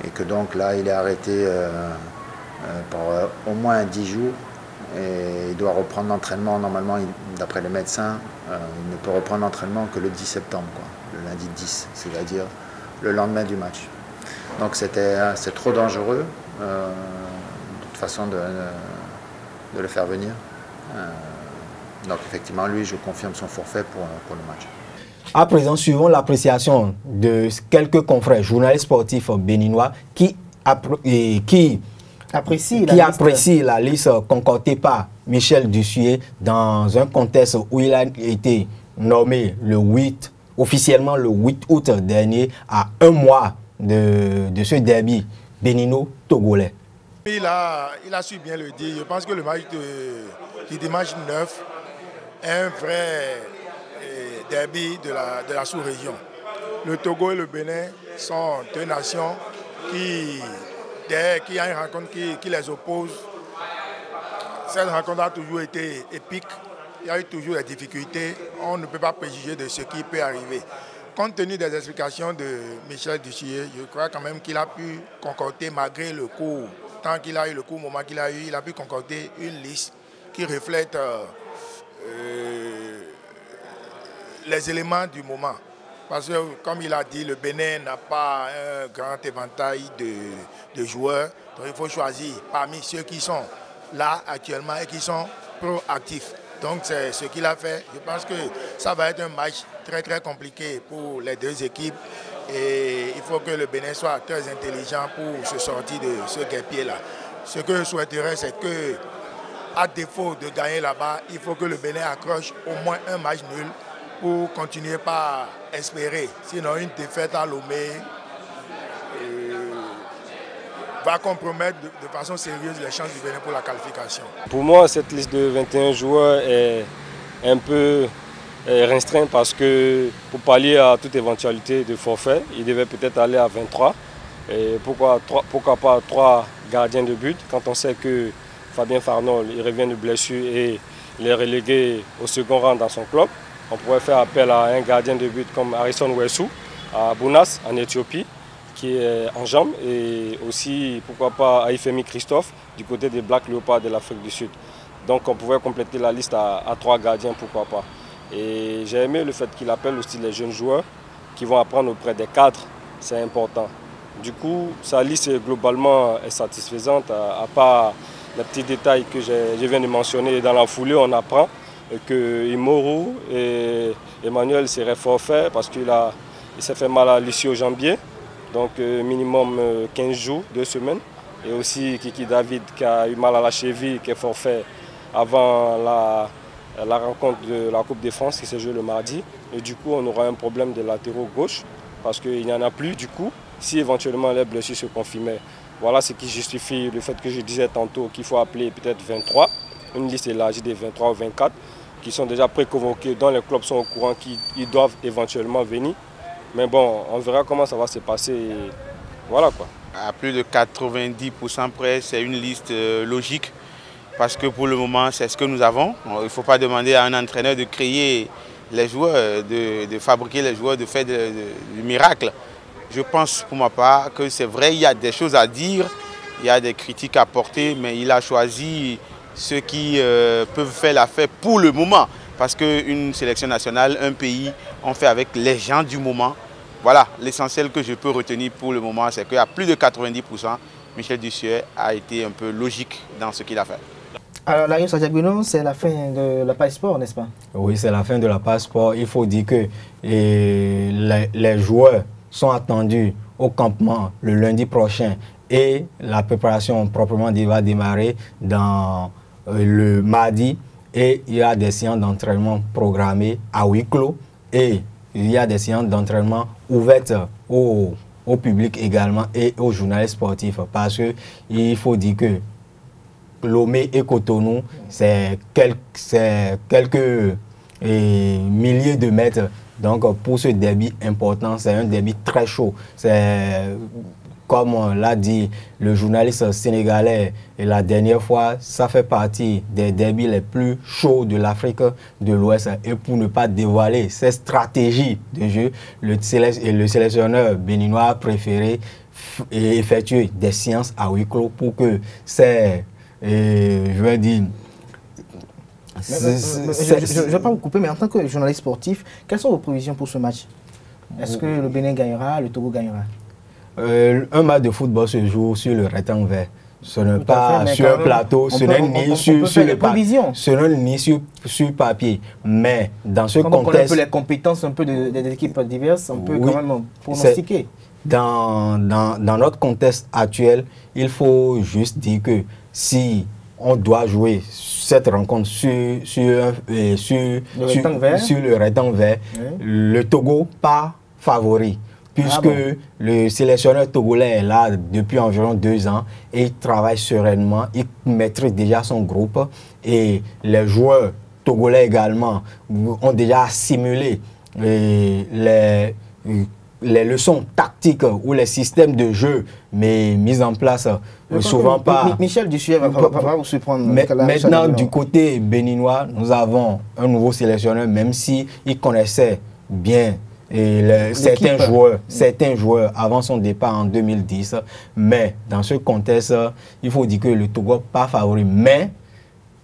Et que donc là, il est arrêté pour au moins 10 jours Et il doit reprendre l'entraînement, normalement, d'après les médecins, il ne peut reprendre l'entraînement que le 10 septembre, quoi, le lundi 10, c'est-à-dire le lendemain du match. Donc c'est trop dangereux, de toute façon, de le faire venir. Donc effectivement, lui, je confirme son forfait pour le match. À présent, suivons l'appréciation de quelques confrères journalistes sportifs béninois qui apprécie la liste concoctée par Michel Dussuyer dans un contexte où il a été nommé officiellement le 8 août dernier, à un mois de ce derby bénino-togolais. Il a su bien le dire. Je pense que le match du dimanche 9 est un vrai derby de la sous-région. Le Togo et le Bénin sont deux nations qui a une rencontre qui les oppose. Cette rencontre a toujours été épique. Il y a eu toujours des difficultés. On ne peut pas préjuger de ce qui peut arriver. Compte tenu des explications de Michel Dussuyer, je crois quand même qu'il a pu concocter, malgré le coup, tant qu'il a eu le coup, au moment qu'il a eu, il a pu concocter une liste qui reflète les éléments du moment. Parce que, comme il a dit, le Bénin n'a pas un grand éventail de joueurs. Donc il faut choisir parmi ceux qui sont là actuellement et qui sont proactifs. Donc c'est ce qu'il a fait. Je pense que ça va être un match très très compliqué pour les deux équipes. Et il faut que le Bénin soit très intelligent pour se sortir de ce guêpier-là. Ce que je souhaiterais, c'est que, à défaut de gagner là-bas, il faut que le Bénin accroche au moins un match nul pour continuer par espérer. Sinon, une défaite à Lomé va compromettre de façon sérieuse les chances du Bénin pour la qualification. Pour moi, cette liste de 21 joueurs est un peu restreinte parce que pour pallier à toute éventualité de forfait, il devait peut-être aller à 23. Et pourquoi pas 3 gardiens de but quand on sait que Fabien Farnol il revient de blessure et il est relégué au second rang dans son club. On pourrait faire appel à un gardien de but comme Harrison Wessou à Bounas en Éthiopie, qui est en jambes, et aussi pourquoi pas Aïfemi Christophe du côté des Black Leopards de l'Afrique du Sud. Donc on pouvait compléter la liste à 3 gardiens, pourquoi pas. Et j'ai aimé le fait qu'il appelle aussi les jeunes joueurs qui vont apprendre auprès des cadres, c'est important. Du coup, sa liste globalement est satisfaisante, à part les petits détails que je viens de mentionner. Dans la foulée, on apprend que Imoru et Emmanuel seraient forfaits parce qu'il s'est fait mal à l'issue au jambier. Donc minimum 15 jours, 2 semaines. Et aussi Kiki David qui a eu mal à la cheville, qui est forfait avant la rencontre de la Coupe de France qui s'est jouée le mardi. Et du coup, on aura un problème de latéraux gauche parce qu'il n'y en a plus du coup, si éventuellement les blessures se confirmaient. Voilà ce qui justifie le fait que je disais tantôt qu'il faut appeler peut-être 23, une liste élargie des 23 ou 24 qui sont déjà pré-convoqués, dont les clubs sont au courant qu'ils doivent éventuellement venir. Mais bon, on verra comment ça va se passer. Voilà quoi. À plus de 90% près, c'est une liste logique. Parce que pour le moment, c'est ce que nous avons. Il ne faut pas demander à un entraîneur de créer les joueurs, de fabriquer les joueurs, de faire du miracle. Je pense pour ma part que c'est vrai, il y a des choses à dire, il y a des critiques à porter, mais il a choisi ceux qui peuvent faire l'affaire pour le moment. Parce qu'une sélection nationale, un pays, on fait avec les gens du moment. Voilà, l'essentiel que je peux retenir pour le moment, c'est qu'à plus de 90%, Michel Dussuyer a été un peu logique dans ce qu'il a fait. Alors, Larry Sadjabino, c'est la fin de la page sport, n'est-ce pas? Oui, c'est la fin de la page sport. Il faut dire que les joueurs sont attendus au campement le lundi prochain et la préparation proprement dite va démarrer dans le mardi, et il y a des séances d'entraînement programmées à huis clos et il y a des séances d'entraînement ouvertes au public également et aux journalistes sportifs, parce qu'il faut dire que Lomé et Cotonou, c'est quelques milliers de mètres. Donc pour ce derby important, c'est un derby très chaud. C'est, comme l'a dit le journaliste sénégalais et la dernière fois, ça fait partie des derbys les plus chauds de l'Afrique de l'Ouest. Et pour ne pas dévoiler ses stratégies de jeu, le sélectionneur béninois a préféré effectuer des séances à huis clos pour que ces, je vais dire, Je ne vais pas vous couper, mais en tant que journaliste sportif, quelles sont vos prévisions pour ce match? Est-ce que le Bénin gagnera, le Togo gagnera? Un match de football se joue sur le rectangle vert. Ce n'est pas sur un plateau, ce n'est ni sur papier. Mais dans ce contexte... On connaît un peu les compétences des équipes diverses, on peut quand même pronostiquer. Dans notre contexte actuel, il faut juste dire que si on doit jouer cette rencontre sur le rectangle vert, le Togo pas favori. Puisque le sélectionneur togolais est là depuis environ 2 ans et il travaille sereinement, il maîtrise déjà son groupe et les joueurs togolais également ont déjà assimilé les leçons tactiques ou les systèmes de jeu mais mis en place souvent par... Michel Dussuet va vous surprendre. Maintenant, du côté béninois, nous avons un nouveau sélectionneur, même s'il connaissait bien certains joueurs avant son départ en 2010, mais dans ce contexte, il faut dire que le Togo n'est pas favori, mais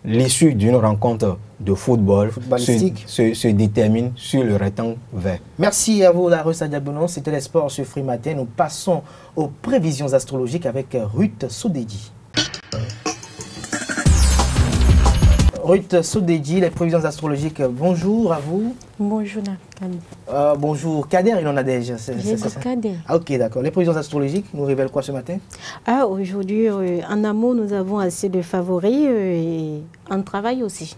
l'issue d'une rencontre de football se détermine sur le rectangle vert. Merci à vous, Larus Adiabono. C'était les sports sur Free Matin. Nous passons aux prévisions astrologiques avec Ruth Soudédi. Ruth Soudédi, les prévisions astrologiques, bonjour à vous. Bonjour Kader. Bonjour Kader, il en a déjà. Kader. Ah, ok, d'accord. Les prévisions astrologiques nous révèlent quoi ce matin? Aujourd'hui, en amour, nous avons assez de favoris et en travail aussi.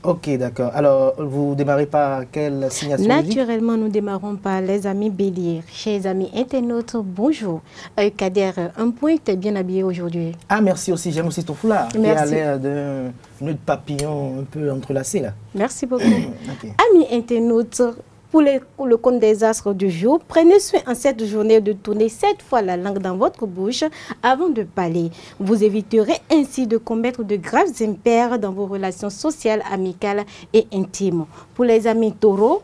Ok, d'accord. Alors, vous démarrez par quel signe astrologique? Naturellement, nous démarrons par les amis béliers. Chers amis internautes, bonjour. Kader, un point, tu es bien habillé aujourd'hui. Ah, merci aussi. J'aime aussi ton foulard. Merci. Qui a l'air d'un nœud de papillon un peu entrelacé, là. Merci beaucoup. Okay. Amis internautes, pour le compte des astres du jour, prenez soin en cette journée de tourner 7 fois la langue dans votre bouche avant de parler. Vous éviterez ainsi de commettre de graves impairs dans vos relations sociales, amicales et intimes. Pour les amis taureaux,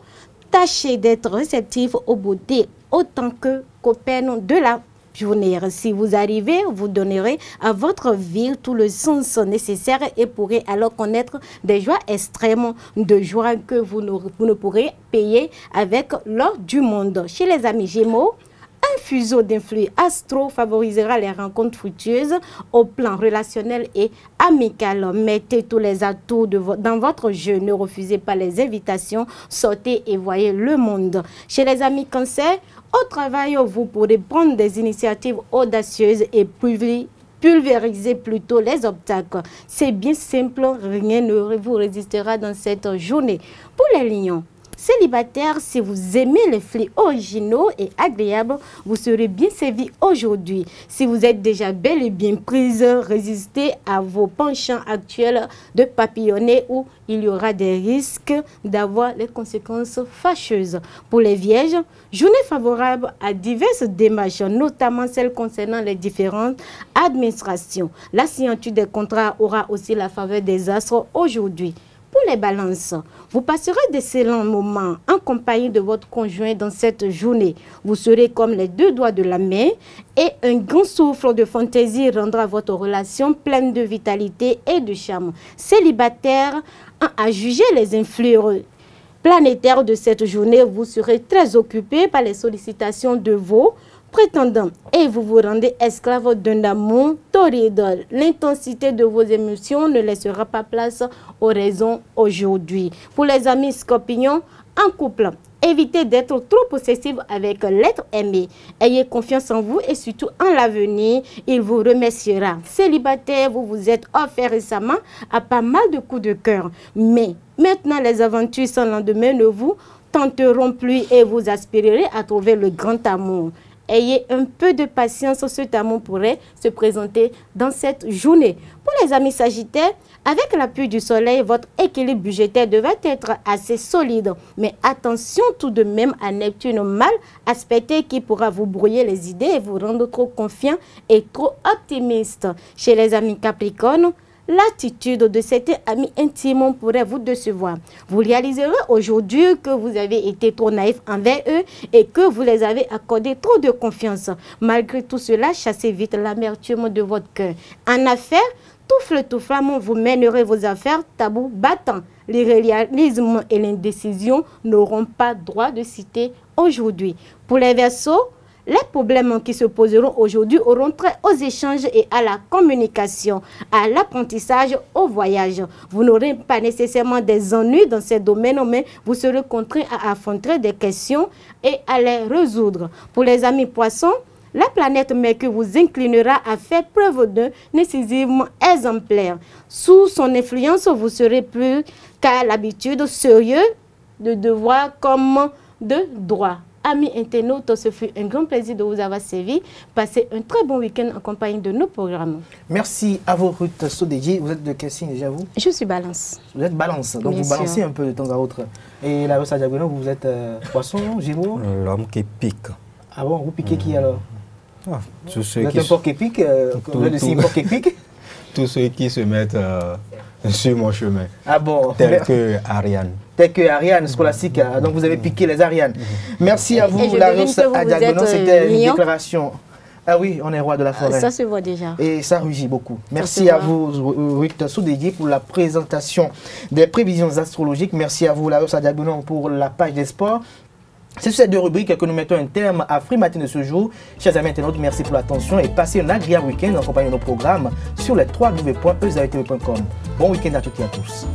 tâchez d'être réceptifs aux beautés autant que copains de la journée. Si vous arrivez, vous donnerez à votre vie tout le sens nécessaire et pourrez alors connaître des joies extrêmes, de joies que vous ne pourrez payer avec l'or du monde. Chez les amis Gémeaux, un fuseau d'influx astro favorisera les rencontres fructueuses au plan relationnel et amical. Mettez tous les atouts dans votre jeu. Ne refusez pas les invitations. Sortez et voyez le monde. Chez les amis Cancer, au travail, vous pourrez prendre des initiatives audacieuses et pulvériser plutôt les obstacles. C'est bien simple, rien ne vous résistera dans cette journée. Pour les lions, célibataires, si vous aimez les filles originaux et agréables, vous serez bien servi aujourd'hui. Si vous êtes déjà bel et bien prise, résistez à vos penchants actuels de papillonner où il y aura des risques d'avoir les conséquences fâcheuses. Pour les vierges, journée favorable à diverses démarches, notamment celles concernant les différentes administrations. La signature des contrats aura aussi la faveur des astres aujourd'hui. Pour les balances, vous passerez d'excellents moments en compagnie de votre conjoint dans cette journée. Vous serez comme les 2 doigts de la main et un grand souffle de fantaisie rendra votre relation pleine de vitalité et de charme. Célibataire, à juger les influences planétaires de cette journée, vous serez très occupé par les sollicitations de vos prétendants et vous vous rendez esclave d'un amour torride. L'intensité de vos émotions ne laissera pas place aux raisons aujourd'hui. Pour les amis scorpions, en couple, évitez d'être trop possessif avec l'être aimé. Ayez confiance en vous et surtout en l'avenir. Il vous remerciera. Célibataire, vous vous êtes offert récemment à pas mal de coups de cœur. Mais maintenant, les aventures sans lendemain ne vous tenteront plus et vous aspirerez à trouver le grand amour. Ayez un peu de patience, cet amour pourrait se présenter dans cette journée. Pour les amis sagittaires, avec l'appui du soleil, votre équilibre budgétaire devrait être assez solide. Mais attention tout de même à Neptune mal aspecté qui pourra vous brouiller les idées et vous rendre trop confiant et trop optimiste. Chez les amis capricornes, l'attitude de certains amis intimes pourrait vous décevoir. Vous réaliserez aujourd'hui que vous avez été trop naïf envers eux et que vous les avez accordé trop de confiance. Malgré tout cela, chassez vite l'amertume de votre cœur. En affaires, tout flamme, vous mènerez vos affaires tabou battant. L'irréalisme et l'indécision n'auront pas droit de citer aujourd'hui. Pour les Verseaux, les problèmes qui se poseront aujourd'hui auront trait aux échanges et à la communication, à l'apprentissage, au voyage. Vous n'aurez pas nécessairement des ennuis dans ces domaines, mais vous serez contraints à affronter des questions et à les résoudre. Pour les amis Poissons, la planète Mercure vous inclinera à faire preuve d'un narcissisme exemplaire. Sous son influence, vous serez plus qu'à l'habitude sérieux de devoir comme de droit. Amis internautes, ce fut un grand plaisir de vous avoir servi. Passez un très bon week-end en compagnie de nos programmes. Merci à vous, Ruth Sodeji. Vous êtes de quel signe déjà, vous? Je suis Balance. Vous êtes Balance, donc Bien vous balancez sûr. Un peu de temps à autre. Et la Rosa Diagono, vous êtes Poisson, Gémeaux? L'homme qui pique. Ah bon, vous piquez qui alors? Tous ceux vous êtes un porc qui pique? Vous êtes le signe porc qui pique? Tous ceux qui se mettent sur mon chemin. Ah bon? Tel que Ariane. Tel que Ariane, scolastique. Donc vous avez piqué les Arianes. Merci à vous, la Rosa Diagono. C'était une déclaration. Ah oui, on est roi de la forêt. Ça se voit déjà. Et ça rugit beaucoup. Merci à vous, Ruth Sodeji, pour la présentation des prévisions astrologiques. Merci à vous, la Rosa Diagono, pour la page des sports. C'est sur ces deux rubriques que nous mettons un terme à Free Matin de ce jour. Chers amis internautes, merci pour l'attention et passez un agréable week-end en compagnie de nos programmes sur les www.ezaetv.com. Bon week-end à toutes et à tous.